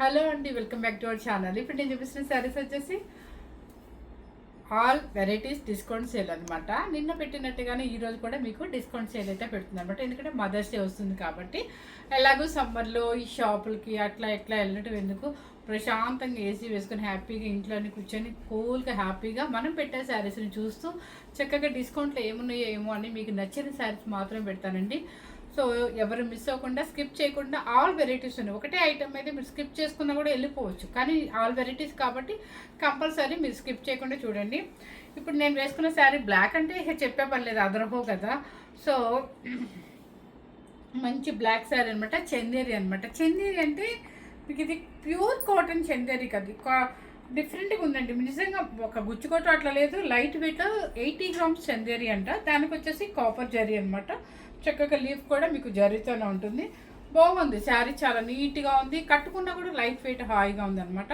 Hello అండి, welcome back to our channel. ఇప్పుడు నేను చూపిస్తున్న శారీస్ వచ్చేసి ఆల్ వెరైటీస్ డిస్కౌంట్ సేల్ అనమాట. నిన్న పెట్టినట్టుగానే ఈరోజు కూడా మీకు డిస్కౌంట్ సేల్ అయితే పెడుతుంది అనమాట. ఎందుకంటే మదర్స్ డే వస్తుంది కాబట్టి ఎలాగో సమ్మర్లో ఈ షాపులకి అట్లా ఎట్లా వెళ్ళటం ఎందుకు, ప్రశాంతంగా ఏసీ వేసుకొని హ్యాపీగా ఇంట్లోని కూర్చొని కూల్గా హ్యాపీగా మనం పెట్టే శారీస్ని చూస్తూ చక్కగా డిస్కౌంట్లో ఏమున్నాయో ఏమో అని మీకు నచ్చిన శారీస్ మాత్రమే పెడతానండి. సో ఎవరు మిస్ అవ్వకుండా స్కిప్ చేయకుండా ఆల్ వెరైటీస్ ఉన్నాయి. ఒకటే ఐటమ్ అయితే మీరు స్కిప్ చేసుకున్నా కూడా వెళ్ళిపోవచ్చు, కానీ ఆల్ వెరైటీస్ కాబట్టి కంపల్సరీ మీరు స్కిప్ చేయకుండా చూడండి. ఇప్పుడు నేను వేసుకున్న శారీ బ్లాక్ అంటే చెప్పే పని లేదు, అదరహో కదా. సో మంచి బ్లాక్ శారీ అనమాట, చందేరి అనమాట. చందేరి అంటే మీకు ఇది ప్యూర్ కాటన్ చందేరి కదా, డిఫరెంట్గా ఉందండి. నిజంగా ఒక గుచ్చుకోట అట్లా లేదు, లైట్ వెయిట్ 80 గ్రామ్స్ చందేరి అంట. దానికి వచ్చేసి కాపర్ జరీ అనమాట. చక్కగా లీఫ్ కూడా మీకు జరీతోనే ఉంటుంది. బాగుంది శారీ, చాలా నీట్గా ఉంది. కట్టుకున్నా కూడా లైట్ వెయిట్ హాయిగా ఉంది అనమాట.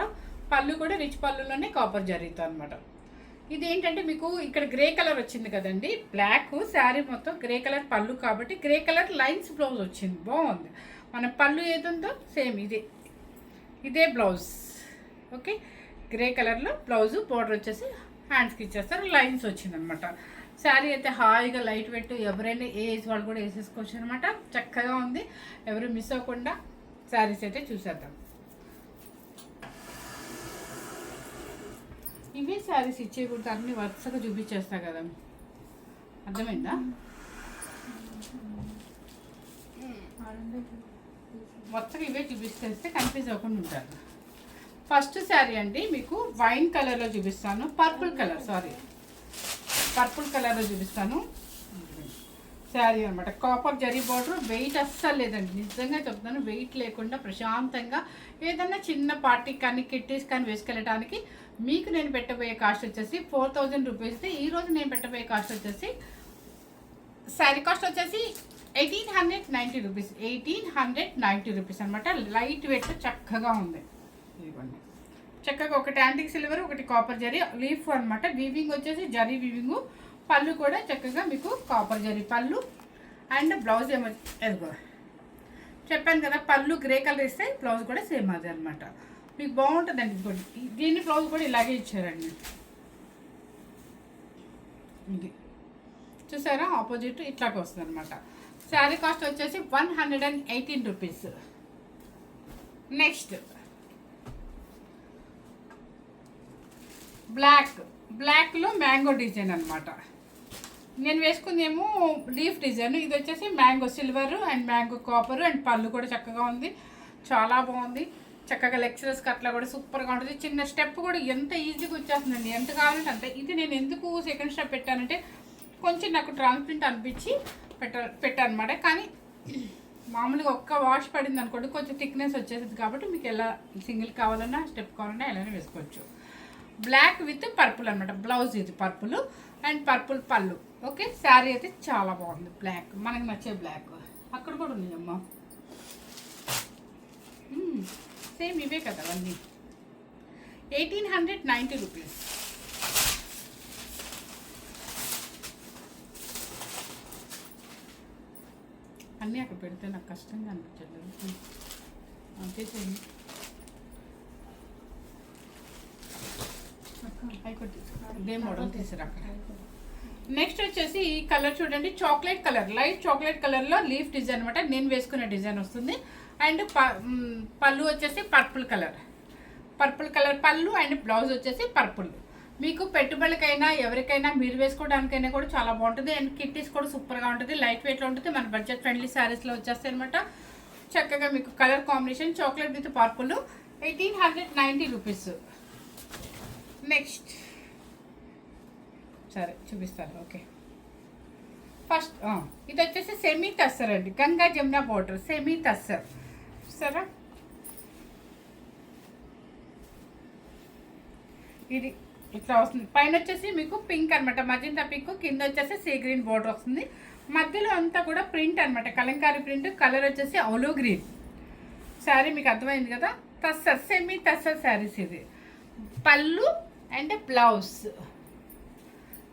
పళ్ళు కూడా రిచ్ పళ్ళులోనే కాపర్ జరీతో అనమాట. ఇది ఏంటంటే మీకు ఇక్కడ గ్రే కలర్ వచ్చింది కదండి, బ్లాక్ శారీ మొత్తం గ్రే కలర్ పళ్ళు కాబట్టి గ్రే కలర్ లైన్స్ బ్లౌజ్ వచ్చింది. బాగుంది. మన పళ్ళు ఏదుందో సేమ్ ఇదే బ్లౌజ్. ఓకే, గ్రే కలర్లో బ్లౌజు, బోర్డర్ వచ్చేసి హ్యాండ్స్కి ఇచ్చేస్తారు, లైన్స్ వచ్చిందనమాట. శారీ అయితే హాయిగా లైట్ వెయిట్, ఎవరైనా ఏ ఏజ్ వాళ్ళు కూడా వేసేసుకోవచ్చు అనమాట. చక్కగా ఉంది. ఎవరు మిస్ అవ్వకుండా శారీస్ అయితే చూసేద్దాం. ఇవే శారీస్ ఇచ్చేయకూడదు, అన్ని వరుసగా చూపించేస్తా కదా, అర్థమైందా? వరుసగా ఇవే చూపిస్తే కన్ఫ్యూజ్ అవ్వకుండా ఉంటారు. ఫస్ట్ శారీ అండి మీకు వైన్ కలర్లో చూపిస్తాను, పర్పుల్ కలర్లో చూపిస్తాను. శారీ అనమాట, కాపర్ జరీ బార్డర్. వెయిట్ అస్సలు లేదండి, నిజంగా చెప్తాను. వెయిట్ లేకుండా ప్రశాంతంగా ఏదన్నా చిన్న పార్టీ కానీ కిట్టీస్ కానీ వేసుకెళ్ళడానికి మీకు నేను పెట్టబోయే కాస్ట్ వచ్చేసి 4000 రూపీస్. ఈరోజు నేను పెట్టబోయే కాస్ట్ వచ్చేసి శారీ కాస్ట్ వచ్చేసి 1890 రూపీస్. 1890 రూపీస్ అనమాట. లైట్ వెయిట్ చక్కగా ఉంది. ఇవ్వండి, చక్కగా ఒకటి యాంటిక్ సిల్వర్, ఒకటి కాపర్ జరీ లీఫ్ అనమాట. వీవింగ్ వచ్చేసి జరీ వీవింగ్. పళ్ళు కూడా చక్కగా మీకు కాపర్ జరీ పళ్ళు. అండ్ బ్లౌజ్ ఏమో ఎదుగో చెప్పాను కదా, పళ్ళు గ్రే కలర్ ఇస్తే బ్లౌజ్ కూడా సేమ్ అదే అనమాట. మీకు బాగుంటుందండి. ఇంకోటి దీని బ్లౌజ్ కూడా ఇలాగే ఇచ్చారండి. ఇది చూసారా, ఆపోజిట్ ఇట్లాగే వస్తుంది అనమాట. శారీ కాస్ట్ వచ్చేసి 118 రూపీస్. నెక్స్ట్ బ్లాక్లో మ్యాంగో డిజైన్ అనమాట. నేను వేసుకుందేమో లీఫ్ డిజైన్. ఇది వచ్చేసి mango silver and mango copper. And పళ్ళు కూడా చక్కగా ఉంది, చాలా బాగుంది. చక్కగా లెక్చరర్స్కి అట్లా కూడా సూపర్గా ఉంటుంది. చిన్న స్టెప్ కూడా ఎంత ఈజీగా వచ్చేస్తుందండి, ఎంత కావాలంటే అంతే. ఇది నేను ఎందుకు సెకండ్ స్టెప్ పెట్టానంటే కొంచెం నాకు ట్రాన్స్పరెంట్ అనిపించి పెట్టానమాట. కానీ మామూలుగా ఒక్క వాష్ పడింది అనుకోండి, కొంచెం థిక్నెస్ వచ్చేసింది కాబట్టి మీకు ఎలా సింగిల్ కావాలన్నా స్టెప్ కావాలన్నా ఎలానే వేసుకోవచ్చు. బ్లాక్ విత్ పర్పుల్ అనమాట. బ్లౌజ్ ఇది పర్పుల్ అండ్ పర్పుల్ పళ్ళు. ఓకే, శారీ అయితే చాలా బాగుంది. బ్లాక్ మనకు నచ్చే బ్లాక్. అక్కడ కూడా ఉన్నాయమ్మా, సేమ్ ఇవే కదా అవన్నీ. 1890 రూపీస్. అన్నీ అక్కడ పెడితే నాకు కష్టంగా అనిపించలేదు. అంతే చేయండి. ఇదే మోడల్ తీసారు అక్కడ. నెక్స్ట్ వచ్చేసి ఈ కలర్ చూడండి, చాక్లెట్ కలర్, లైట్ చాక్లెట్ కలర్లో లీఫ్ డిజైన్ అనమాట. నేను వేసుకునే డిజైన్ వస్తుంది. అండ్ పళ్ళు వచ్చేసి పర్పుల్ కలర్ పళ్ళు. అండ్ బ్లౌజ్ వచ్చేసి పర్పుల్. మీకు పెట్టుబడికైనా ఎవరికైనా మీరు వేసుకోవడానికైనా కూడా చాలా బాగుంటుంది. అండ్ కిట్టీస్ కూడా సూపర్గా ఉంటుంది, లైట్ వెయిట్లో ఉంటుంది. మన బడ్జెట్ ఫ్రెండ్లీ శారీస్లో వచ్చేస్తాయి అనమాట. చక్కగా మీకు colour combination chocolate with purple. 1890 rupees. Next సరే చూపిస్తాను. ఓకే, ఫస్ట్ ఇది వచ్చేసి సెమీ టస్సర్ అండి, గంగా జమున బోర్డర్ సెమీ టస్సర్. సరే, ఇది ఇట్లా వస్తుంది. పైన వచ్చేసి మీకు పింక్ అనమాట, మజంతా పింక్. కింద వచ్చేసి సీ గ్రీన్ బోర్డర్ వస్తుంది. మధ్యలో అంతా కూడా ప్రింట్ అనమాట, కలంకారీ ప్రింట్. కలర్ వచ్చేసి ఆలివ్ గ్రీన్. శారీ మీకు అర్థమైంది కదా, టస్సర్ సెమీ టస్సర్ శారీస్. ఇది పళ్ళు అండ్ బ్లౌజ్.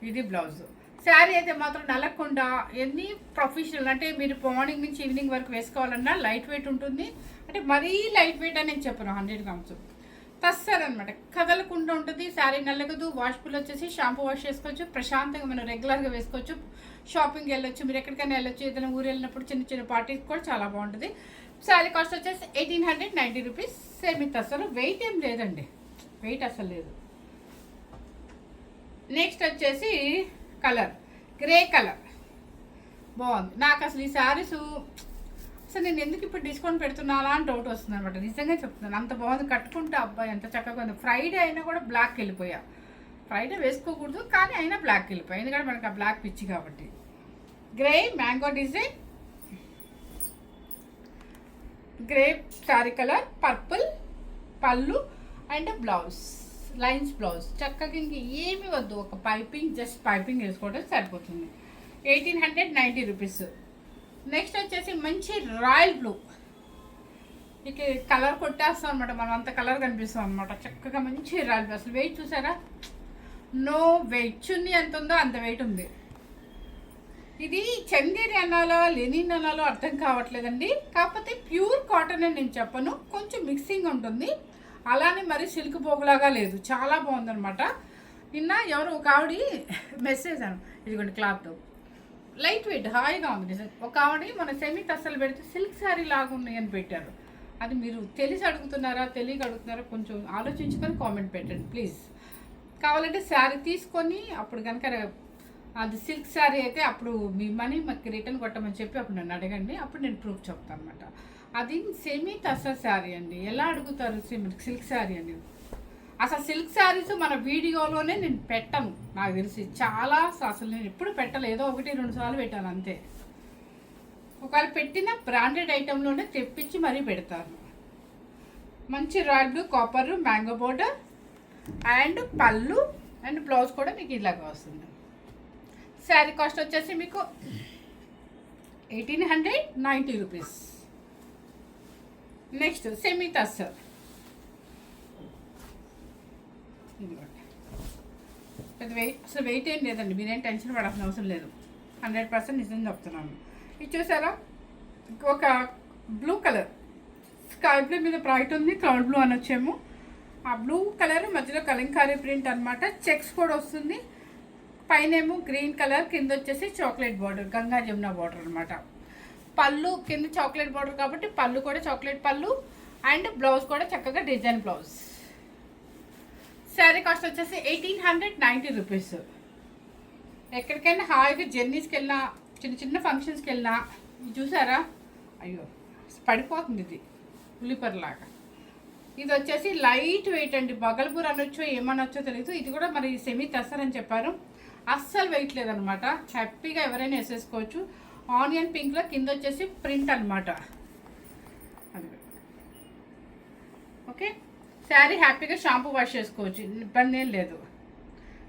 ఇది బ్లౌజ్. శారీ అయితే మాత్రం నలగకుండా ఎన్ని ప్రొఫెషనల్ అంటే మీరు మార్నింగ్ నుంచి ఈవినింగ్ వరకు వేసుకోవాలన్నా లైట్ వెయిట్ ఉంటుంది. అంటే మరీ లైట్ వెయిట్ అని నేను చెప్పను. 100 గ్రామ్స్ టస్సర్ అనమాట, కదలకుండా ఉంటుంది. శారీ నల్లగదు. వాష్ఫుల్ వచ్చేసి షాంపూ వాష్ చేసుకోవచ్చు, ప్రశాంతంగా మనం రెగ్యులర్గా వేసుకోవచ్చు. షాపింగ్కి వెళ్ళొచ్చు, మీరు ఎక్కడికైనా వెళ్ళొచ్చు, ఏదైనా ఊరు వెళ్ళినప్పుడు చిన్న చిన్న పార్టీస్ కూడా చాలా బాగుంటుంది. శారీ కాస్ట్ వచ్చేసి 1890 రూపీస్. సెమీ టస్సర్, వెయిట్ ఏం లేదండి, వెయిట్ అసలు లేదు. నెక్స్ట్ వచ్చేసి కలర్ గ్రే కలర్ బాగుంది. నాకు అసలు ఈ శారీస్ అసలు నేను ఎందుకు ఇప్పుడు డిస్కౌంట్ పెడుతున్నానా అని డౌట్ వస్తుంది అనమాట. నిజంగా చెప్తున్నాను, అంత బాగుంది. కట్టుకుంటే అబ్బాయి ఎంత చక్కగా ఉంది. ఫ్రైడే అయినా కూడా బ్లాక్ వెళ్ళిపోయా. ఫ్రైడే వేసుకోకూడదు కానీ అయినా బ్లాక్ వెళ్ళిపోయా, ఎందుకంటే మనకు ఆ బ్లాక్ పిచ్చి కాబట్టి. Grey mango design, grey sari colour, purple పళ్ళు అండ్ బ్లౌజ్, లైన్స్ బ్లౌజ్. చక్కగా ఇంక ఏమి వద్దు, ఒక పైపింగ్, జస్ట్ పైపింగ్ వేసుకోవడం సరిపోతుంది. 1890 రూపీస్. నెక్స్ట్ వచ్చేసి మంచి రాయల్ బ్లూ, ఇక కలర్ కొట్టేస్తాం అనమాట, మనం అంత కలర్ కనిపిస్తాం అనమాట. చక్కగా మంచి రాయల్ బ్లూ. అసలు వెయిట్ చూసారా, నో వెయిట్. చున్నీ ఎంత ఉందో అంత వెయిట్ ఉంది. ఇది చందేరి అనాలో లెనిన్ అనాలో అర్థం కావట్లేదండి. కాకపోతే ప్యూర్ కాటన్ అని నేను చెప్పను, కొంచెం మిక్సింగ్ ఉంటుంది. అలానే మరి సిల్క్ పోగులాగా లేదు, చాలా బాగుందనమాట. నిన్న ఎవరు ఒక ఆవిడ మెసేజ్ అను, ఇదిగోండి క్లాత్ లైట్ వెయిట్ హాయిగా ఉంది. ఒక ఆవిడ మన సెమీ టస్సలు పెడితే సిల్క్ శారీ లాగా ఉన్నాయి అని పెట్టారు. అది మీరు తెలిసి అడుగుతున్నారా తెలియక అడుగుతున్నారా కొంచెం ఆలోచించుకొని కామెంట్ పెట్టండి ప్లీజ్. కావాలంటే శారీ తీసుకొని అప్పుడు కనుక అది సిల్క్ శారీ అయితే అప్పుడు మీ మనీ మాకు రిటర్న్ కొట్టమని చెప్పి అప్పుడు నన్ను అడగండి, అప్పుడు నేను ప్రూఫ్ చెప్తాను అనమాట. అది సెమీ టస్సర్ శారీ అండి. ఎలా అడుగుతారు సిల్క్ శారీ అని? అసలు సిల్క్ శారీస్ మన వీడియోలోనే నేను పెట్టను, నాకు తెలిసి చాలా అసలు నేను ఎప్పుడు పెట్టలేదు, 1-2 సార్లు పెట్టాను అంతే. ఒకవేళ పెట్టిన బ్రాండెడ్ ఐటెంలోనే తెప్పించి మరీ పెడతాను. మంచి royal blue, copper, mango border and పళ్ళు అండ్ బ్లౌజ్ కూడా మీకు ఇలాగా వస్తుంది. శారీ కాస్ట్ వచ్చేసి మీకు 1890 రూపీస్. నెక్స్ట్ సెమీ టస్సర్, పెద్ద వెయిట్ అసలు వెయిట్ ఏం లేదండి, మీరేం టెన్షన్ పడాల్సిన అవసరం లేదు. 100% నిజం చెప్తున్నాను. ఇది చూసారా, ఒక బ్లూ కలర్, స్కై బ్లూ మీద బ్రైట్ ఉంది, క్లౌడ్ బ్లూ అని వచ్చేమో. ఆ బ్లూ కలర్ మధ్యలో కలంకారీ ప్రింట్ అనమాట, చెక్స్ కూడా వస్తుంది. పైన ఏమో గ్రీన్ కలర్, కింద వచ్చేసి chocolate border, Ganga Jamuna border అనమాట. పళ్ళు కింద చాక్లెట్ బార్డర్ కాబట్టి పళ్ళు కూడా చాక్లెట్ పళ్ళు అండ్ బ్లౌజ్ కూడా చక్కగా డిజైన్ బ్లౌజ్. శారీ కాస్ట్ వచ్చేసి 1890 రూపీస్. ఎక్కడికైనా హాయిగా జర్నీస్కి వెళ్ళినా, చిన్న చిన్న ఫంక్షన్స్కి వెళ్ళినా. ఇది చూసారా, అయ్యో పడిపోతుంది, ఇది ఉల్లిపరలాగా. ఇది వచ్చేసి లైట్ వెయిట్ అండి, బగల్పూర్ అనొచ్చో ఏమనొచ్చో తెలియదు. ఇది కూడా మరి సెమీ టస్సర్ అని చెప్పారు, అస్సలు వెయిట్ లేదనమాట. హ్యాపీగా ఎవరైనా వేసేసుకోవచ్చు. ఆనియన్ పింక్లో కింద వచ్చేసి ప్రింట్ అనమాట. అది ఓకే. శారీ హ్యాపీగా షాంపూ వాష్ చేసుకోవచ్చు, ఇబ్బంది ఏం లేదు.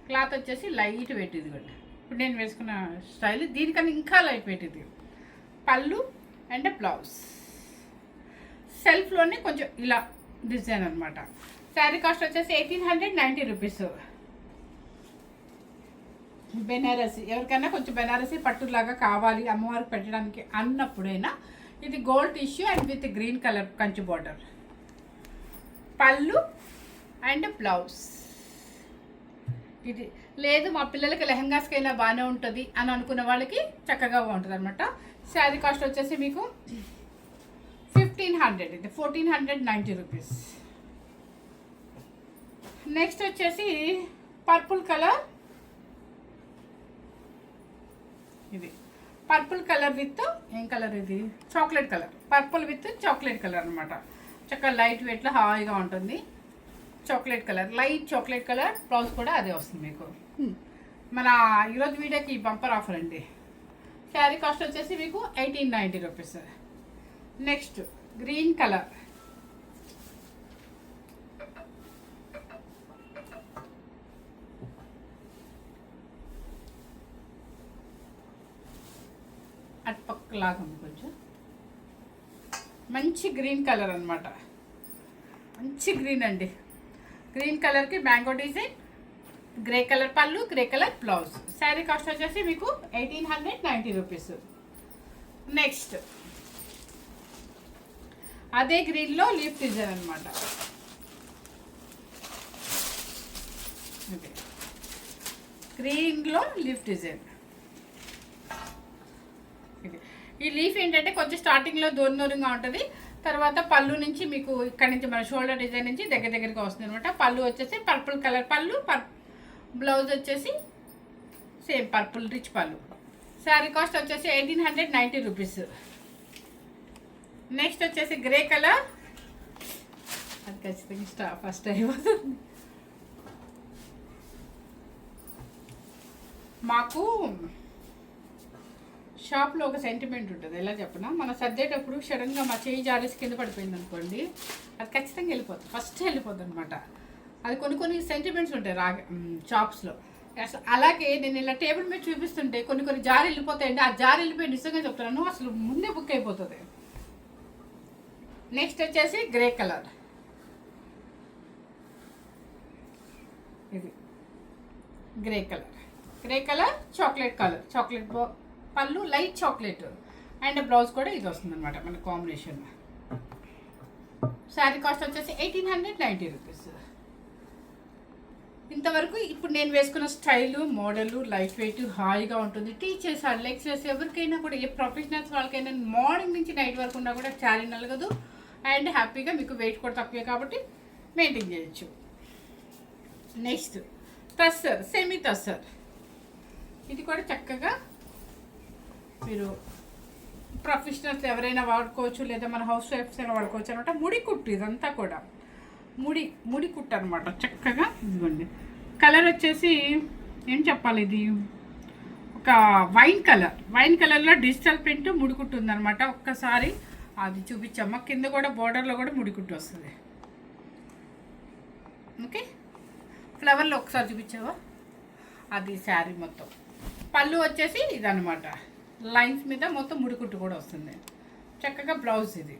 క్లాత్ వచ్చేసి లైట్ వెయిట్, ఇది కూడా ఇప్పుడు నేను వేసుకున్న స్టైల్ దీనికన్నా ఇంకా లైట్ వెయిట్. ఇది పళ్ళు అండ్ బ్లౌజ్, సెల్ఫ్లోనే కొంచెం ఇలా డిజైన్ అనమాట. శారీ కాస్ట్ వచ్చేసి 1890 రూపీస్. బెనారసి, ఎవరికైనా కొంచెం బెనారసి పట్టులాగా కావాలి అమ్మవారికి పెట్టడానికి అన్నప్పుడైనా ఇది gold tissue and with green colour Kanchi border, పళ్ళు అండ్ బ్లౌజ్. ఇది లేదు మా పిల్లలకి లెహంగాస్కి అయినా బాగానే ఉంటుంది అని అనుకున్న వాళ్ళకి చక్కగా బాగుంటుంది అనమాట. శారీ కాస్ట్ వచ్చేసి మీకు 1500, ఇది 1490 రూపీస్. నెక్స్ట్ వచ్చేసి పర్పుల్ కలర్, ఇది పర్పుల్ కలర్ విత్ ఏం కలర్ ఇది, chocolate colour, purple with chocolate colour అనమాట. చక్కగా లైట్ వెయిట్లో హాయిగా ఉంటుంది. Chocolate colour, light chocolate colour, blouse కూడా అదే వస్తుంది మీకు. మన ఈరోజు వీడియోకి బంపర్ ఆఫర్ అండి. శారీ కాస్ట్ వచ్చేసి మీకు 1890 రూపీస్. నెక్స్ట్ గ్రీన్ కలర్, అటుపక్కలాగా ఉంది కొంచెం, మంచి గ్రీన్ కలర్ అనమాట. మంచి గ్రీన్ అండి. గ్రీన్ కలర్కి మ్యాంగో డిజైన్, గ్రే కలర్ పళ్ళు, grey colour blouse. Sari cost వచ్చేసి మీకు 1890 రూపీస్. నెక్స్ట్ అదే గ్రీన్లో లీఫ్ డిజైన్ అనమాట. గ్రీన్లో లీఫ్ డిజైన్. ఈ లీఫ్ ఏంటంటే కొంచెం స్టార్టింగ్లో దూరంగా ఉంటుంది, తర్వాత పళ్ళు నుంచి మీకు ఇక్కడ నుంచి మన షోల్డర్ డిజైన్ నుంచి దగ్గరికి వస్తుంది అనమాట. పళ్ళు వచ్చేసి పర్పుల్ కలర్ పళ్ళు, బ్లౌజ్ వచ్చేసి సేమ్ పర్పుల్ రిచ్ పళ్ళు. శారీ కాస్ట్ వచ్చేసి 1890 రూపీస్. నెక్స్ట్ వచ్చేసి గ్రే కలర్, అది ఖచ్చితంగా ఫస్ట్ అయిపోతుంది. మాకు షాప్లో ఒక సెంటిమెంట్ ఉంటుంది, ఎలా చెప్పనా, మనం సర్దేటప్పుడు సడన్గా మా చేయి జారేసి కింద పడిపోయింది అనుకోండి, అది ఖచ్చితంగా వెళ్ళిపోతుంది, ఫస్ట్ వెళ్ళిపోతుంది అనమాట. అది కొన్ని సెంటిమెంట్స్ ఉంటాయి షాప్స్లో. అలాగే నేను ఇలా టేబుల్ మీద చూపిస్తుంటే కొన్ని జారి వెళ్ళిపోతాయండి. ఆ జారి వెళ్ళిపోయి నిజంగా చెప్తున్నాను, అసలు ముందే బుక్ అయిపోతుంది. నెక్స్ట్ వచ్చేసి గ్రే కలర్, ఇది గ్రే కలర్ చాక్లెట్ పళ్ళు లైట్ చాక్లెట్ అండ్ బ్లౌజ్ కూడా ఇది వస్తుంది అనమాట మన కాంబినేషన్. శారీ కాస్ట్ వచ్చేసి 1890 రూపీస్. ఇంతవరకు ఇప్పుడు నేను వేసుకున్న స్టైలు, మోడలు లైట్ వెయిట్ హాయిగా ఉంటుంది. టీచర్స్, లెక్చరర్స్ ఎవరికైనా కూడా, ఏ ప్రొఫెషనల్స్ వాళ్ళకైనా మార్నింగ్ నుంచి నైట్ వరకు ఉన్నా కూడా శారీ నలగదు అండ్ హ్యాపీగా మీకు వెయిట్ కూడా తక్కువే కాబట్టి మెయింటైన్ చేయొచ్చు. Next tussar, semi tussar. ఇది కూడా చక్కగా మీరు ప్రొఫెషనల్స్ ఎవరైనా వాడుకోవచ్చు, లేదా మన హౌస్ వైఫ్స్ అయినా వాడుకోవచ్చు అనమాట. ముడి కుట్టు, ఇదంతా కూడా ముడి కుట్టు అనమాట. చక్కగా ఇదిగోండి. కలర్ వచ్చేసి ఏం చెప్పాలి, ఇది ఒక వైన్ కలర్లో డిజిటల్ ప్రింట్ ముడి కుట్టు ఉందనమాట. ఒక్కసారి అది చూపించమ్మా, కింద కూడా బోర్డర్లో కూడా ముడి కుట్టు వస్తుంది. ఓకే, ఫ్లవర్లో ఒకసారి చూపించావా, అది శారీ మొత్తం. పళ్ళు వచ్చేసి ఇదనమాట, లైన్స్ మీద మొత్తం ముడికుట్టు కూడా వస్తుంది. చక్కగా బ్లౌజ్ ఇది.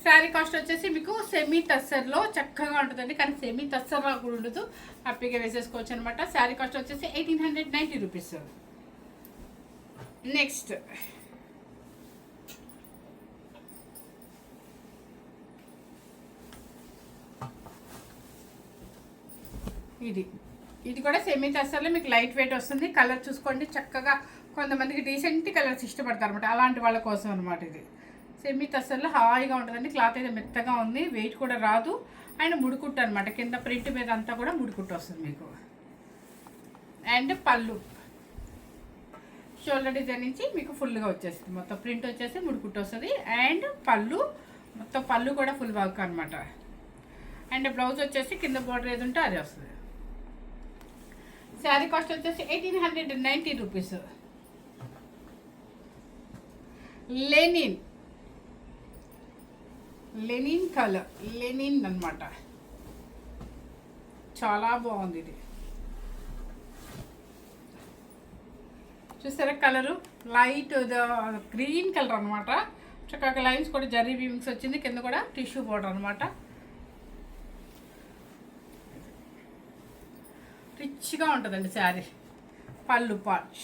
శారీ కాస్ట్ వచ్చేసి మీకు సెమీ టస్సర్లో చక్కగా ఉంటుందండి, కానీ సెమీ టస్సర్లో కూడా ఉండదు, హ్యాపీగా వేసేసుకోవచ్చు అనమాట. శారీ కాస్ట్ వచ్చేసి 1890 రూపీస్. నెక్స్ట్ ఇది కూడా సెమీ టస్సర్లో మీకు లైట్ వెయిట్ వస్తుంది. కలర్ చూసుకోండి చక్కగా, కొంతమందికి డీసెంట్ కలర్స్ ఇష్టపడతారు అనమాట, అలాంటి వాళ్ళ కోసం అనమాట. ఇది సెమీ టస్సర్లో హాయిగా ఉంటుందండి. క్లాత్ అయితే మెత్తగా ఉంది, వెయిట్ కూడా రాదు అండ్ ముడికుట్టు అనమాట. కింద ప్రింట్ మీద అంతా కూడా ముడికుట్టు వస్తుంది మీకు. అండ్ పళ్ళు షోల్డర్ డిజైన్ నుంచి మీకు ఫుల్గా వచ్చేస్తుంది, మొత్తం ప్రింట్ వచ్చేసి ముడికుట్టు వస్తుంది. అండ్ మొత్తం పళ్ళు కూడా ఫుల్ వర్క్ అనమాట. అండ్ బ్లౌజ్ వచ్చేసి కింద బోర్డర్ ఏది ఉంటే అది వస్తుంది. శారీ కాస్ట్ వచ్చేసి 1890 రూపీస్. లెనిన్ కలర్, లెనిన్ అనమాట, చాలా బాగుంది. ఇది చూసారా కలరు, లైట్ గ్రీన్ కలర్ అనమాట. చక్కగా లైన్స్ కూడా జరీ వీవింగ్స్ వచ్చింది, కింద కూడా టిష్యూ బోర్డర్ అనమాట. రిచ్గా ఉంటుందండి శారీ. పళ్ళు పాట్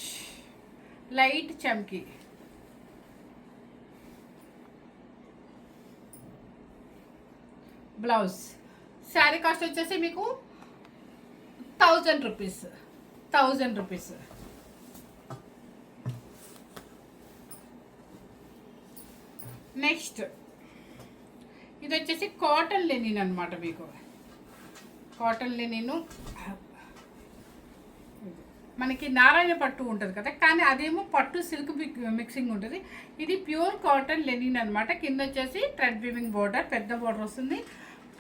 లైట్ చమ్కీ, బ్లౌజ్. శారీ కాస్ట్ వచ్చేసి మీకు 1000 రూపీస్. నెక్స్ట్ ఇది వచ్చేసి కాటన్ లెనిన్ అనమాట. మీకు కాటన్ లెనిన్ మనకి నారాయణ పట్టు ఉంటుంది కదా, కానీ అదేమో పట్టు సిల్క్ మిక్సింగ్ ఉంటుంది. ఇది ప్యూర్ కాటన్ లెనిన్ అనమాట. కింద వచ్చేసి థ్రెడ్ వీవింగ్ బోర్డర్, పెద్ద బోర్డర్ వస్తుంది.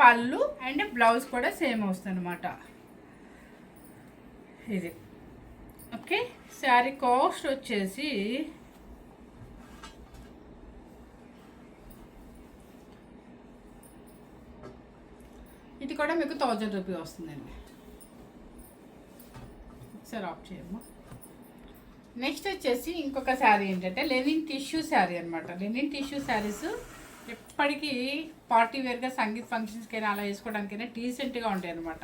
పళ్ళు అండ్ బ్లౌజ్ కూడా సేమ్ వస్తుంది అనమాట. ఇది ఓకే. శారీ కాస్ట్ వచ్చేసి ఇది కూడా మీకు 1000 రూపీస్ వస్తుందండి. ఒకసారి ఆఫ్ చేయమ్మా. నెక్స్ట్ వచ్చేసి ఇంకొక శారీ ఏంటంటే లెనిన్ టిష్యూ శారీ అనమాట. లెనిన్ టిష్యూ శారీస్ ఎప్పటికీ పార్టీ వేర్గా సంగీత్ ఫంక్షన్స్కైనా అలా వేసుకోవడానికైనా డీసెంట్గా ఉంటాయి అనమాట.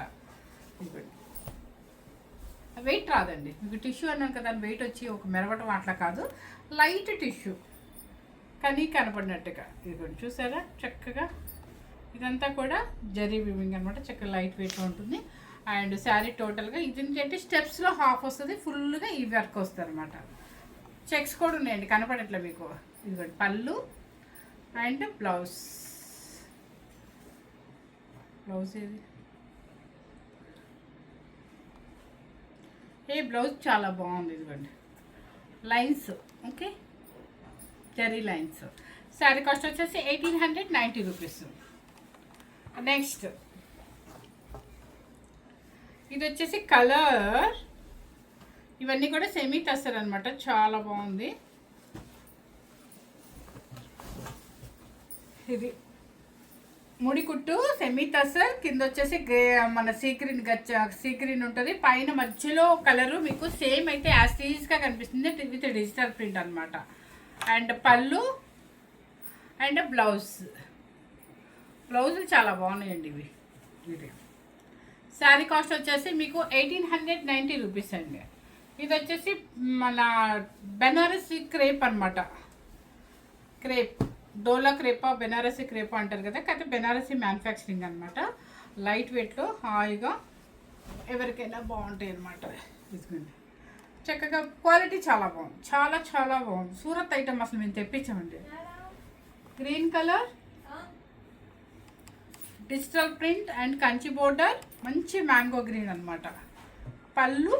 వెయిట్ రాదండి మీకు. టిష్యూ అన్నాను కదా, వెయిట్ వచ్చి ఒక మెరవటం అట్లా కాదు, లైట్ టిష్యూ. కానీ కనపడినట్టుగా. ఇదిగోండి చూసారా చక్కగా. ఇదంతా కూడా జరీ వీవింగ్ అనమాట, చక్కగా లైట్ వెయిట్లో ఉంటుంది. అండ్ శారీ టోటల్గా ఇది ఏంటంటే స్టెప్స్లో హాఫ్ వస్తుంది, ఫుల్గా ఈ వర్క్ వస్తుంది అనమాట. చెక్స్ కూడా ఉన్నాయండి, కనపడట్లే మీకు. ఇదిగోండి పళ్ళు అండ్ బ్లౌజ్. బ్లౌజ్ ఏది? బ్లౌజ్ చాలా బాగుంది. ఇదిగోండి lines, okay, zari lines. Sari cost వచ్చేసి 1890 రూపీస్. నెక్స్ట్ ఇది వచ్చేసి కలర్, ఇవన్నీ కూడా సెమీ టస్సర్ అనమాట, చాలా బాగుంది. ఇది ముడి కుట్టు సెమీ టస్సర్, కింద వచ్చేసి మన సీగ్రీన్ సీగ్రీన్ ఉంటుంది, పైన మధ్యలో కలరు మీకు సేమ్ అయితే యాస్టీజ్గా కనిపిస్తుంది విత్ డిజిటల్ ప్రింట్ అనమాట. అండ్ పళ్ళు అండ్ బ్లౌజులు చాలా బాగున్నాయండి ఇవి. ఇది శారీ కాస్ట్ వచ్చేసి మీకు 1890 రూపీస్ అండి. ఇది వచ్చేసి మన బెనారసీ క్రేప్ అనమాట. క్రేప్, డోలా క్రేపా బెనారసీ క్రేపా అంటారు కదా, కాకపోతే బెనారసీ మ్యానుఫ్యాక్చరింగ్ అనమాట. లైట్ వెయిట్లో హాయిగా ఎవరికైనా బాగుంటాయి అనమాట. ఇదిగోండి చక్కగా క్వాలిటీ చాలా బాగుంది, చాలా చాలా బాగుంది. సూరత్ ఐటమ్ అసలు మేము తెప్పించామండి. Green colour, digital print and Kanchi border, మంచి మ్యాంగో గ్రీన్ అనమాట. పళ్ళు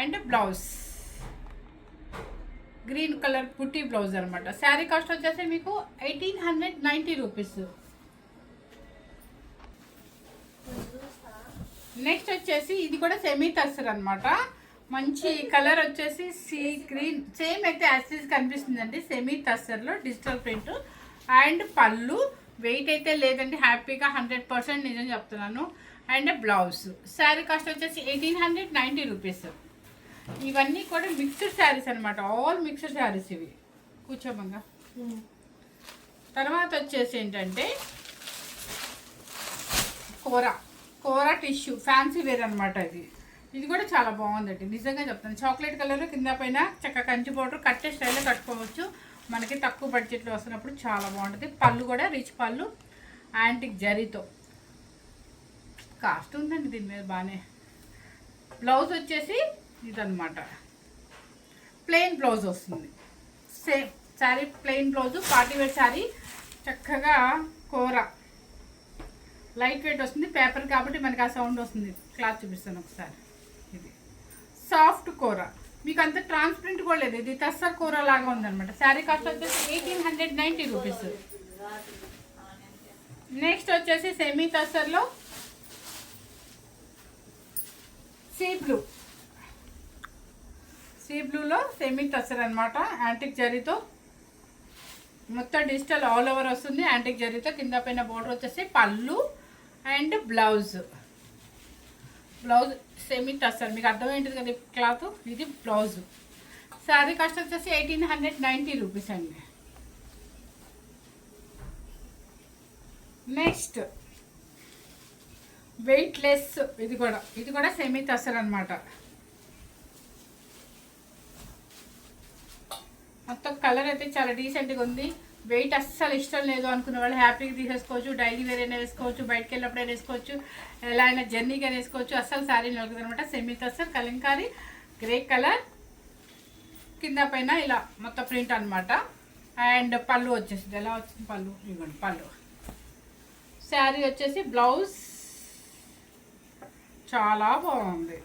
అండ్ బ్లౌజ్ గ్రీన్ కలర్ పుట్టి బ్లౌజ్ అనమాట. శారీ కాస్ట్ వచ్చేసి మీకు 1890 రూపీస్. నెక్స్ట్ వచ్చేసి ఇది కూడా సెమీ టస్సర్ అనమాట. మంచి కలర్ వచ్చేసి సీ గ్రీన్, సేమ్ అయితే యాసిస్ కనిపిస్తుందండి. సెమీ టస్సర్లో డిజిటల్ ప్రింట్ అండ్ పళ్ళు. వెయిట్ అయితే లేదండి, హ్యాపీగా 100% నిజం చెప్తున్నాను. And blouse. శారీ కాస్ట్ వచ్చేసి 1890 రూపీస్. ఇవన్నీ కూడా మిక్స్డ్ శారీస్ అనమాట, ఆల్ మిక్స్డ్ శారీస్ ఇవి. కూర్చోమంగా. తర్వాత వచ్చేసి ఏంటంటే కోరా టిష్యూ ఫ్యాన్సీ వేర్ అనమాట. ఇది కూడా చాలా బాగుందండి, నిజంగా చెప్తాను. చాక్లెట్ కలర్, కింద పైన చక్కగా కంచి పౌడర్, కట్టే స్టైల్లో కట్టుకోవచ్చు. మనకి తక్కువ బడ్జెట్లో వస్తున్నప్పుడు చాలా బాగుంటుంది. పళ్ళు కూడా రిచ్ పళ్ళు, యాంటిక్ జరీతో. కాస్ట్ ఉందండి దీని మీద బాగానే. బ్లౌజ్ వచ్చేసి ఇదనమాట, ప్లెయిన్ బ్లౌజ్ వస్తుంది. Same sari plain blouse, party wear sari. చక్కగా కోరా లైట్ వెయిట్ వస్తుంది, పేపర్ కాబట్టి మనకి ఆ సౌండ్ వస్తుంది. క్లాత్ చూపిస్తాను ఒకసారి. ఇది సాఫ్ట్ కోరా, మీకు అంత ట్రాన్స్పరెంట్ కూడా లేదు, ఇది టస్సర్ కూర లాగా ఉందన్నమాట. శారీ కాస్ట్ వచ్చేసి 1890 రూపీస్. నెక్స్ట్ వచ్చేసి సెమీ టస్సర్లో సీ బ్లూలో సెమీ టస్సర్ అనమాట. యాంటిక్ జరీతో మొత్తం డిజిటల్ ఆల్ ఓవర్ వస్తుంది, యాంటిక్ జరీతో. కింద పైన బోర్డర్ వచ్చేసి పళ్ళు అండ్ బ్లౌజ్ సెమీ టస్సర్, మీకు అర్థమైంటుంది కదా క్లాత్. ఇది బ్లౌజ్. శారీ కాస్ట్ వచ్చేసి 1890 రూపీస్ అండి. నెక్స్ట్ వెయిట్ లెస్, ఇది కూడా సెమీ టస్సర్ అనమాట. మొత్తం కలర్ అయితే చాలా డీసెంట్గా ఉంది. వెయిట్ అస్సలు ఇష్టం లేదు అనుకున్న వాళ్ళు హ్యాపీగా తీసేసుకోవచ్చు. డైలీ వేర్ అయినా వేసుకోవచ్చు, బయటకు వెళ్ళినప్పుడైనా వేసుకోవచ్చు, ఎలా అయినా జర్నీగా వేసుకోవచ్చు. అస్సలు శారీ నలుగుతుంది అనమాట. Semi tussar Kalamkari grey colour, కింద పైన ఇలా మొత్తం ప్రింట్ అనమాట. అండ్ పళ్ళు వచ్చేసింది, ఎలా వచ్చింది పళ్ళు, ఇవ్వండి పళ్ళు. శారీ వచ్చేసి బ్లౌజ్ చాలా బాగుంది,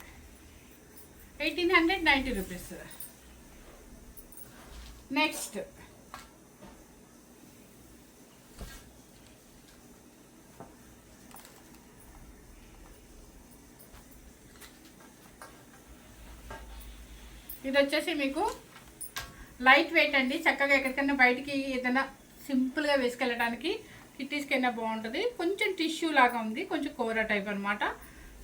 1890 రూపీస్. నెక్స్ట్ ఇది వచ్చేసి మీకు లైట్ వెయిట్ అండి. చక్కగా ఎక్కడికైనా బయటికి ఏదైనా సింపుల్గా వేసుకెళ్ళడానికి, కిట్టీస్కైనా బాగుంటుంది. కొంచెం టిష్యూ లాగా ఉంది, కొంచెం కోరా టైప్ అనమాట.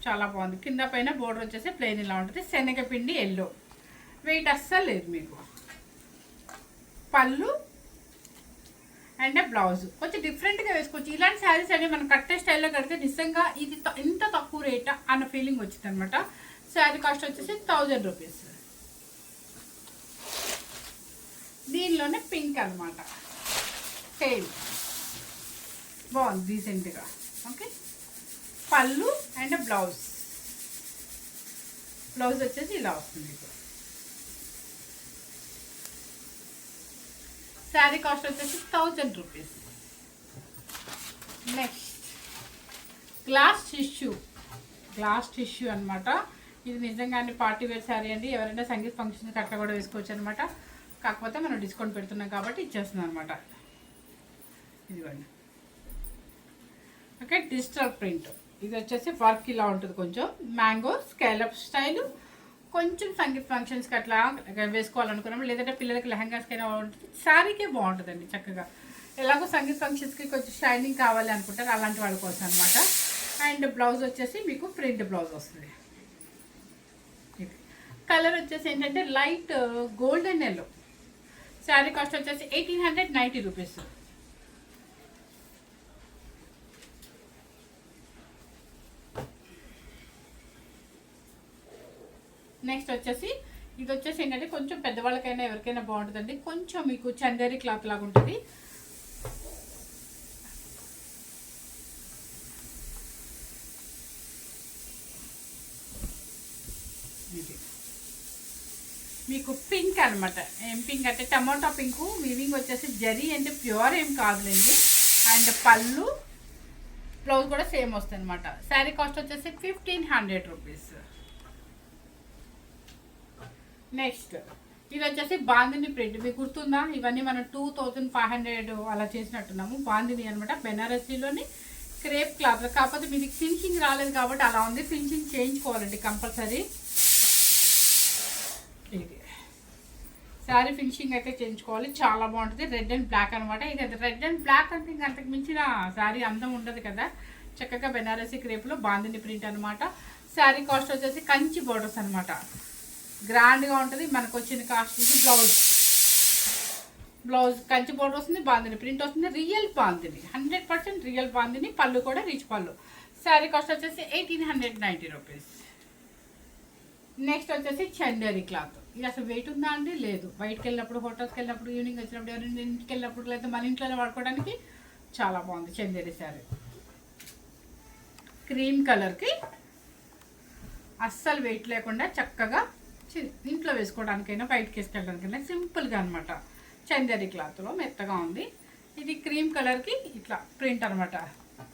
చాలా బాగుంది. కింద పైన బోర్డర్ వచ్చేసి ప్లెయిన్ ఇలా ఉంటుంది. శనగపిండి ఎల్లో, వెయిట్ అస్సలు లేదు మీకు. పళ్ళు అండ్ బ్లౌజ్ కొంచెం డిఫరెంట్గా వేసుకోవచ్చు. ఇలాంటి శారీస్ అనేవి మనం కట్టే స్టైల్లో కడితే నిజంగా ఇది ఇంత తక్కువ రేటా అన్న ఫీలింగ్ వచ్చింది అనమాట. శారీ కాస్ట్ వచ్చేసి 1000 రూపీస్. దీనిలోనే పింక్ అనమాట, సేమ్ బాగుంది డీసెంట్గా. ఓకే, పళ్ళు అండ్ బ్లౌజ్ వచ్చేసి ఇలా వస్తుంది మీకు. శారీ కాస్ట్ వచ్చేసి 1000 రూపీస్. నెక్స్ట్ గ్లాస్ టిష్యూ అనమాట. ఇది నిజంగానే పార్టీ వేర్ శారీ అండి. ఎవరైనా సంగీత ఫంక్షన్కి అట్లా కూడా వేసుకోవచ్చు అనమాట. కాకపోతే మనం డిస్కౌంట్ పెడుతున్నాం కాబట్టి ఇచ్చేస్తున్నాం అనమాట. ఇదిగోండి. Okay, digital print. ఇది వచ్చేసి వర్క్ ఇలా ఉంటుంది, కొంచెం మ్యాంగో స్కాలప్ స్టైల్. కొంచెం సంగీత ఫంక్షన్స్కి అట్లా వేసుకోవాలనుకున్నాము, లేదంటే పిల్లలకి లెహంగాస్కైనా బాగుంటుంది, శారీకే బాగుంటుందండి చక్కగా. ఎలాగో సంగీత ఫంక్షన్స్కి కొంచెం షైనింగ్ కావాలి అనుకుంటారు, అలాంటి వాళ్ళ కోసం అనమాట. అండ్ బ్లౌజ్ వచ్చేసి మీకు ప్రింట్ బ్లౌజ్ వస్తుంది. ఇది కలర్ వచ్చేసి ఏంటంటే light golden yellow. Sari cost వచ్చేసి 1890 రూపీస్. నెక్స్ట్ వచ్చేసి ఇది వచ్చేసి ఏంటంటే కొంచెం పెద్దవాళ్ళకైనా ఎవరికైనా బాగుంటుందండి. కొంచెం మీకు చందేరి క్లాత్ లాగా ఉంటుంది. ఇది మీకు పింక్ అనమాట. ఏం పింక్ అంటే టమాటా పింకు. వీవింగ్ వచ్చేసి జరీ అంటే ప్యూర్ ఏం కాదులేండి. అండ్ పళ్ళు బ్లౌజ్ కూడా సేమ్ వస్తుంది అనమాట. శారీ కాస్ట్ వచ్చేసి 1500 రూపీస్. నెక్స్ట్ ఇది వచ్చేసి బాందిని ప్రింట్. మీకు గుర్తుందా? ఇవన్నీ మనం 2500 అలా చేసినట్టున్నాము. బాందిని అనమాట, బెనారసీలోని క్రేప్ క్లాత్. కాకపోతే మీకు ఫినిషింగ్ రాలేదు కాబట్టి అలా ఉంది. ఫినిషింగ్ చేయించుకోవాలండి కంపల్సరీ. ఇది శారీ ఫినిషింగ్ అయితే చేయించుకోవాలి, చాలా బాగుంటుంది. రెడ్ అండ్ బ్లాక్ అనమాట. ఇది రెడ్ అండ్ బ్లాక్ అంటే ఇంకా అంతకు మించిన శారీ అందం ఉండదు కదా. చక్కగా బెనారసీ క్రేప్లో బాందిని ప్రింట్ అనమాట. శారీ కాస్ట్ వచ్చేసి కంచి బోర్డర్స్ అనమాట. గ్రాండ్గా ఉంటుంది. మనకు వచ్చిన కాస్ట్ ఇది. బ్లౌజ్ కంచి బోర్డర్ వస్తుంది, బాందిని ప్రింట్ వస్తుంది. Real bandhani, 100% real bandhani. పళ్ళు కూడా రిచ్ పళ్ళు. శారీ కాస్ట్ వచ్చేసి 1890 రూపీస్. నెక్స్ట్ వచ్చేసి చందేరి క్లాత్. ఇది అసలు వెయిట్ ఉందా అండి? లేదు. బయటకు వెళ్ళినప్పుడు, హోటల్స్కి వెళ్ళినప్పుడు, ఈవినింగ్ వచ్చినప్పుడు, ఎవరైనా ఇంటికి వెళ్ళినప్పుడు, లేదా మన ఇంట్లోనే వాడుకోవడానికి చాలా బాగుంది చందేరి శారీ. క్రీమ్ కలర్కి అస్సలు వెయిట్ లేకుండా చక్కగా ఇంట్లో వేసుకోవడానికైనా బయటకి వేసుకోవడానికైనా సింపుల్గా అనమాట. చందేరి క్లాత్లో మెత్తగా ఉంది. ఇది క్రీమ్ కలర్కి ఇట్లా ప్రింట్ అనమాట.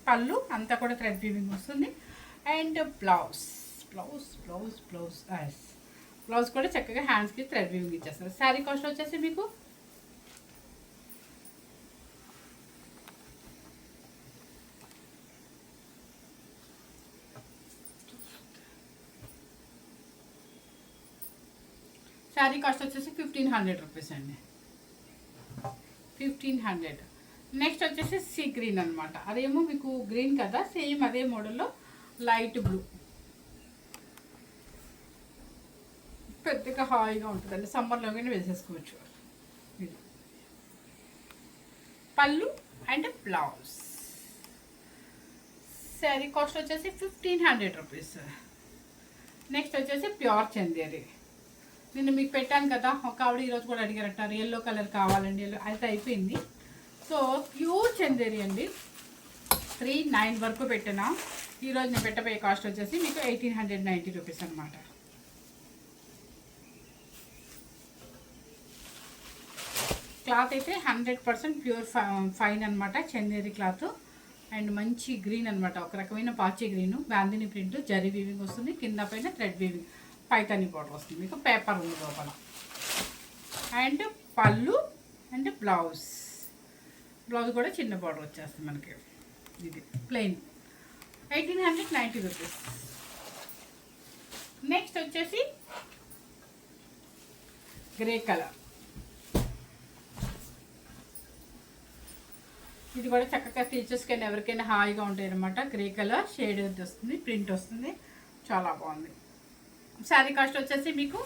పళ్ళు అంతా కూడా థ్రెడ్ వీవింగ్ వస్తుంది. అండ్ బ్లౌజ్ కూడా చక్కగా హ్యాండ్స్కి థ్రెడ్ వీవింగ్ ఇచ్చేస్తారు. శారీ కాస్ట్ వచ్చేసి మీకు శారీ కాస్ట్ వచ్చేసి 1500 రూపీస్ అండి. 1500. నెక్స్ట్ వచ్చేసి సీ గ్రీన్ అనమాట. అదేమో మీకు గ్రీన్ కదా, సేమ్ అదే మోడల్లో లైట్ బ్లూ. పెద్దగా హాయిగా ఉంటుందండి, సమ్మర్లో కానీ వేసేసుకోవచ్చు. ఇది పళ్ళు అండ్ బ్లౌజ్. శారీ కాస్ట్ వచ్చేసి 1500 రూపీస్. నెక్స్ట్ వచ్చేసి ప్యూర్ చందేరి. నేను మీకు పెట్టాను కదా, ఒక ఆవిడ ఈరోజు కూడా అడిగారంటారు ఎల్లో కలర్ కావాలండి. ఎల్లో అయితే అయిపోయింది. సో ప్యూర్ చందేరి అండి. 39 వరకు పెట్టినా. ఈరోజు నేను పెట్టబోయే కాస్ట్ వచ్చేసి మీకు 1890 రూపీస్ అనమాట. క్లాత్ అయితే 100% ప్యూర్ ఫైన్ అనమాట, చందేరి క్లాత్. అండ్ మంచి గ్రీన్ అనమాట, ఒక రకమైన పాచి green. Bandhani print, zari weaving వస్తుంది. కింద పైన థ్రెడ్ వీవింగ్, పైతాని బోర్డర్ వస్తుంది. మీకు పేపర్ ఉంది లోపల. అండ్ పళ్ళు అండ్ బ్లౌజ్ కూడా చిన్న బోర్డర్ వచ్చేస్తుంది మనకి. ఇది ప్లెయిన్ 1890 రూపీస్. నెక్స్ట్ వచ్చేసి గ్రే కలర్. ఇది కూడా చక్కగా టీచర్స్కైనా ఎవరికైనా హాయిగా ఉంటాయి అనమాట. గ్రే కలర్ షేడ్ వస్తుంది, ప్రింట్ వస్తుంది, చాలా బాగుంది. శారీ కాస్ట్ వచ్చేసి మీకు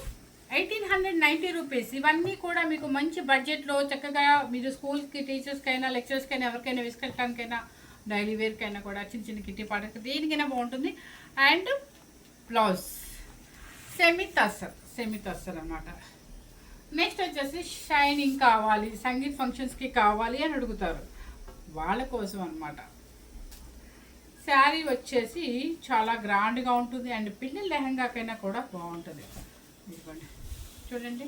1890 రూపీస్. ఇవన్నీ కూడా మీకు మంచి బడ్జెట్లో చక్కగా మీరు స్కూల్స్కి, టీచర్స్కైనా, లెక్చరర్స్కైనా, ఎవరికైనా వేసుకోవడానికైనా, డైలీ వేర్కైనా కూడా, చిన్న చిన్న కిట్టి పాటకి దేనికైనా బాగుంటుంది. అండ్ బ్లౌజ్ సెమీ టస్సర్ అనమాట. నెక్స్ట్ వచ్చేసి షైనింగ్ కావాలి, సంగీత్ ఫంక్షన్స్కి కావాలి అని అడుగుతారు, వాళ్ళ కోసం అనమాట. శారీ వచ్చేసి చాలా గ్రాండ్గా ఉంటుంది అండ్ పిల్లల లెహంగాకైనా కూడా బాగుంటుంది. ఇదిగోండి చూడండి,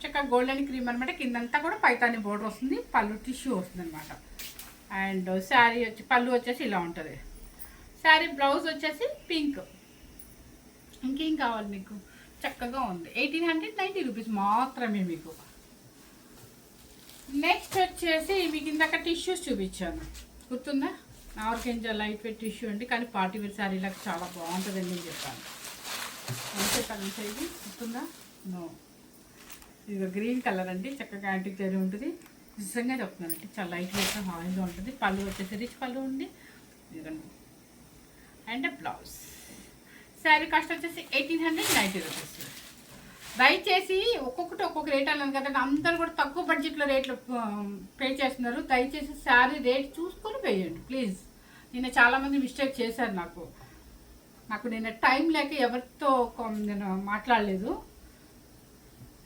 చక్కగా గోల్డెన్ క్రీమ్ అనమాట. కిందంతా కూడా పైతాని బోర్డర్ వస్తుంది, పళ్ళు టిష్యూ వస్తుంది అనమాట. అండ్ శారీ వచ్చి పళ్ళు వచ్చేసి ఇలా ఉంటుంది. శారీ బ్లౌజ్ వచ్చేసి పింక్. ఇంకేం కావాలి మీకు, చక్కగా ఉంది. 1890 రూపీస్ మాత్రమే మీకు. నెక్స్ట్ వచ్చేసి మీకు ఇందాక టిష్యూస్ చూపించాను, గుర్తుందా? ఆర్గెంజా లైట్ వెయిట్ టిష్యూ అండి, కానీ పార్టీ వేర్ శారీలకు చాలా బాగుంటుందని నేను చెప్పాను. చెప్పాను ఇది గుర్తుందా? నో, ఇది గ్రీన్ కలర్ అండి, చక్కగా యాంటిక్ జరీ ఉంటుంది. నిజంగా చెప్తున్నానండి, చాలా లైట్ వెయిట్ హాయిగా ఉంటుంది. పళ్ళు వచ్చేసి రిచ్ పళ్ళు ఉంది ఇదండి. And blouse. శారీ కాస్ట్ వచ్చేసి 1890 రూపీస్. దయచేసి ఒక్కొక్కటి ఒక్కొక్క రేట్ అన్నాను కదండి, అందరూ కూడా తక్కువ బడ్జెట్లో రేట్లు పే చేస్తున్నారు. దయచేసి శారీ రేట్ చూసుకొని వేయండి ప్లీజ్. నిన్న చాలామంది మిస్టేక్ చేశారు. నాకు నిన్న టైం లేక ఎవరితో నేను మాట్లాడలేదు.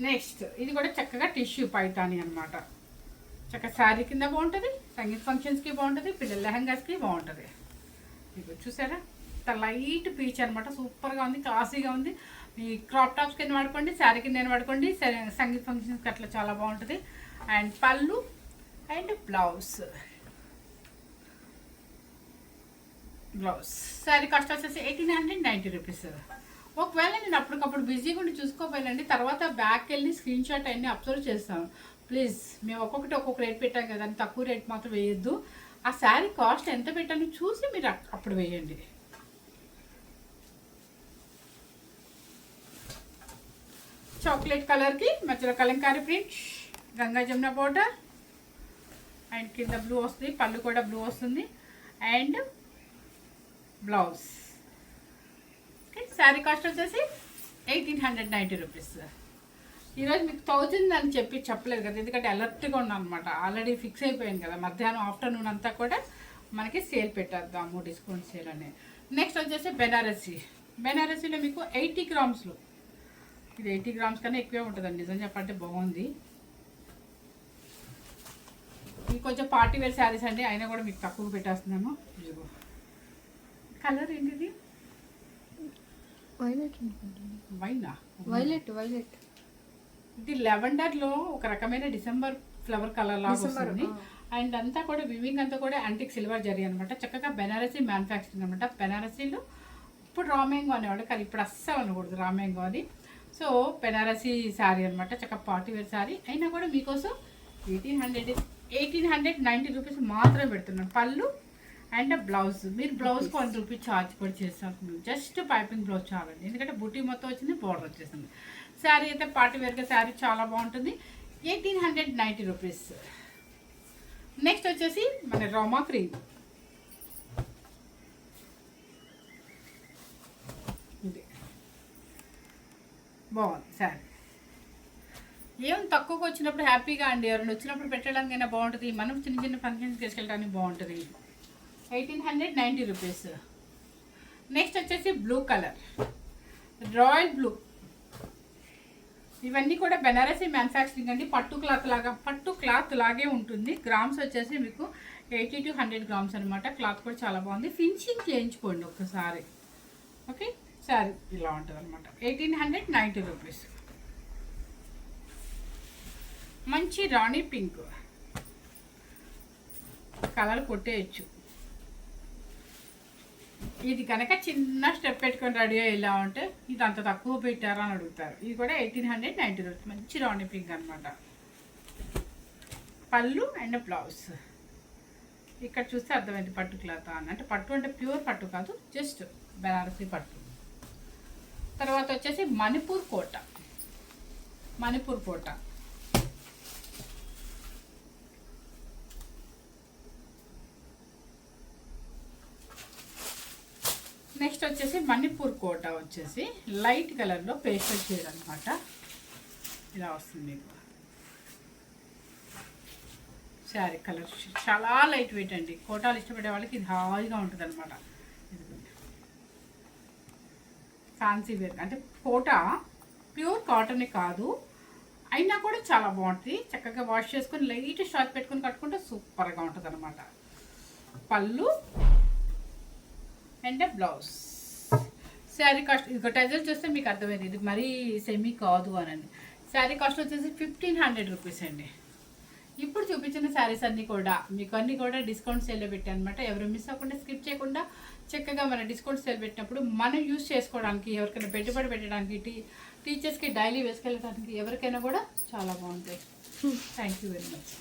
నెక్స్ట్ ఇది కూడా చక్కగా టిష్యూ పైతాని అనమాట. చక్కగా శారీ కింద బాగుంటుంది, సంగీత్ ఫంక్షన్స్కి బాగుంటుంది, పిల్లల లెహంగాస్కి బాగుంటుంది. ఇక చూసారా, లైట్ పీచ్ అనమాట, సూపర్గా ఉంది, క్లాసీగా ఉంది. మీ క్రాప్ టాప్స్ కింద వాడుకోండి, శారీ కింద వాడుకోండి, సంగీత్ ఫంక్షన్స్కి అట్లా చాలా బాగుంటుంది. అండ్ పళ్ళు అండ్ బ్లౌజ్. శారీ కాస్ట్ వచ్చేసి 1890 రూపీస్. ఒకవేళ నేను అప్పటికప్పుడు బిజీగా ఉండి చూసుకోపోయానండి, తర్వాత బ్యాక్ వెళ్ళి స్క్రీన్ షాట్ అన్నీ అబ్జర్వ్ చేస్తాను. ప్లీజ్, మేము ఒక్కొక్కటి ఒక్కొక్క రేట్ పెట్టాం కదా, తక్కువ రేట్ మాత్రం వేయొద్దు. ఆ శారీ కాస్ట్ ఎంత పెట్టానో చూసి మీరు అప్పుడు వేయండి. చాక్లెట్ కలర్కి మధ్యలో Kalamkari print, Ganga Jamuna border and కింద బ్లూ వస్తుంది, పళ్ళు కూడా బ్లూ వస్తుంది అండ్ బ్లౌజ్. శారీ కాస్ట్ వచ్చేసి 1890 రూపీస్. ఈరోజు మీకు 1000 అని చెప్పలేదు కదా, ఎందుకంటే అలర్ట్గా ఉన్నాను అనమాట. ఆల్రెడీ ఫిక్స్ అయిపోయాను కదా, మధ్యాహ్నం ఆఫ్టర్నూన్ అంతా కూడా మనకి సేల్ పెట్టేద్దాము, డిస్కౌంట్ సేల్ అని. నెక్స్ట్ వచ్చేసి బెనారసీలో మీకు 80 గ్రామ్స్లో, ఇది 80 గ్రామ్స్ కన్నా ఎక్కువే ఉంటుందండి, నిజం చెప్పంటే బాగుంది. ఇది కొంచెం పార్టీ వేర్ శారీస్ అండి, అయినా కూడా మీకు తక్కువ పెట్టేస్తున్నాను. కలర్ ఏంటిది? వైలెట్. ఇది లెవెండర్లో ఒక రకమైన డిసెంబర్ ఫ్లవర్ కలర్ లాగా వస్తుంది. అండ్ అంతా కూడా వివింగ్ అంతా కూడా యాంటిక్ సిల్వర్ జరీ అనమాట. చక్కగా బెనారసీ మ్యానుఫ్యాక్చరింగ్ అనమాట. బెనారసీలో ఇప్పుడు రామ్యాంగో అనేవాడు, కానీ ఇప్పుడు అస్సలు అనకూడదు రామ్యాంగో అని. సో బెనారసీ శారీ అనమాట, చక్కగా పార్టీ వేర్ శారీ. అయినా కూడా మీకోసం 1890 రూపీస్ మాత్రమే పెడుతున్నాను. పళ్ళు అండ్ బ్లౌజ్. మీరు బ్లౌజ్కి 1 రూపీ ఛార్జ్ కూడా చేస్తాను. జస్ట్ పైపింగ్ బ్లౌజ్ చాలండి, ఎందుకంటే బుటీ మొత్తం వచ్చింది, బోర్డర్ వచ్చేసింది. శారీ అయితే పార్టీ వేర్గా శారీ చాలా బాగుంటుంది. 1890 రూపీస్. నెక్స్ట్ వచ్చేసి మన రోమా క్రీమ్. ఇది బాగుంది శారీ. ఏం తక్కువగా వచ్చినప్పుడు హ్యాపీగా అండి, ఎవరైనా వచ్చినప్పుడు పెట్టడానికైనా బాగుంటుంది, మనం చిన్న చిన్న ఫంక్షన్స్కి తీసుకెళ్ళడానికి బాగుంటుంది. 1890 రూపీస్. నెక్స్ట్ వచ్చేసి బ్లూ కలర్, రాయల్ బ్లూ. ఇవన్నీ కూడా బెనారసీ మ్యానుఫ్యాక్చరింగ్ అండి. పట్టు క్లాత్ లాగే ఉంటుంది. గ్రామ్స్ వచ్చేసి మీకు 80 to 100 గ్రామ్స్ అనమాట. క్లాత్ కూడా చాలా బాగుంది. ఫినిషింగ్ చేయించుకోండి ఒక్కసారి. ఓకే, సారీ ఇలా ఉంటుంది అనమాట. 1890 రూపీస్. మంచి రాణి పింక్ కలర్ కొట్టేయచ్చు. ఇది కనుక చిన్న స్టెప్ పెట్టుకొని రెడీ అయ్యేలా ఉంటే ఇది అంత తక్కువ పెట్టారా అని అడుగుతారు. ఇది కూడా 1890 రూపీస్. మంచి రాణి పింక్ అనమాట. పళ్ళు అండ్ బ్లౌజ్. ఇక్కడ చూస్తే అర్థమైంది పట్టు క్లాత్ అని. అంటే పట్టు అంటే ప్యూర్ పట్టు కాదు, జస్ట్ బెనారసీ పట్టు. తర్వాత వచ్చేసి మణిపూర్ కోట. నెక్స్ట్ వచ్చేసి మణిపూర్ కోట వచ్చేసి లైట్ కలర్లో పేస్టల్ షేడ్ అనమాట. ఇలా వస్తుంది మీకు. శారీ కలర్ చాలా లైట్ వెయిట్ అండి. కోటాలు ఇష్టపడే వాళ్ళకి ఇది హాయిగా ఉంటుంది అనమాట. ఫ్యాన్సీ వేర్ అంటే కోట ప్యూర్ కాటన్ కాదు, అయినా కూడా చాలా బాగుంటుంది. చక్కగా వాష్ చేసుకొని లైట్ షార్ట్ పెట్టుకొని కట్టుకుంటే సూపర్గా ఉంటుంది అనమాట. పళ్ళు అండ్ బ్లౌజ్. శారీ కాస్ట్ ఇది టజల్ చూస్తే మీకు అర్థమైంది ఇది మరీ సెమీ కాదు అని. శారీ కాస్ట్ వచ్చేసి 1500 రూపీస్ అండి. ఇప్పుడు చూపించిన శారీస్ అన్నీ కూడా మీకు అన్నీ కూడా డిస్కౌంట్ సేల్లో పెట్టాను అనమాట. ఎవరు మిస్ అవ్వకుండా స్కిప్ చేయకుండా చక్కగా మన డిస్కౌంట్ సేల్ పెట్టినప్పుడు మనం యూజ్ చేసుకోవడానికి, ఎవరికైనా పెట్టుబడి పెట్టడానికి, టీచర్స్కి డైలీ వేసుకెళ్ళడానికి ఎవరికైనా కూడా చాలా బాగుంటాయి. Thank you very much.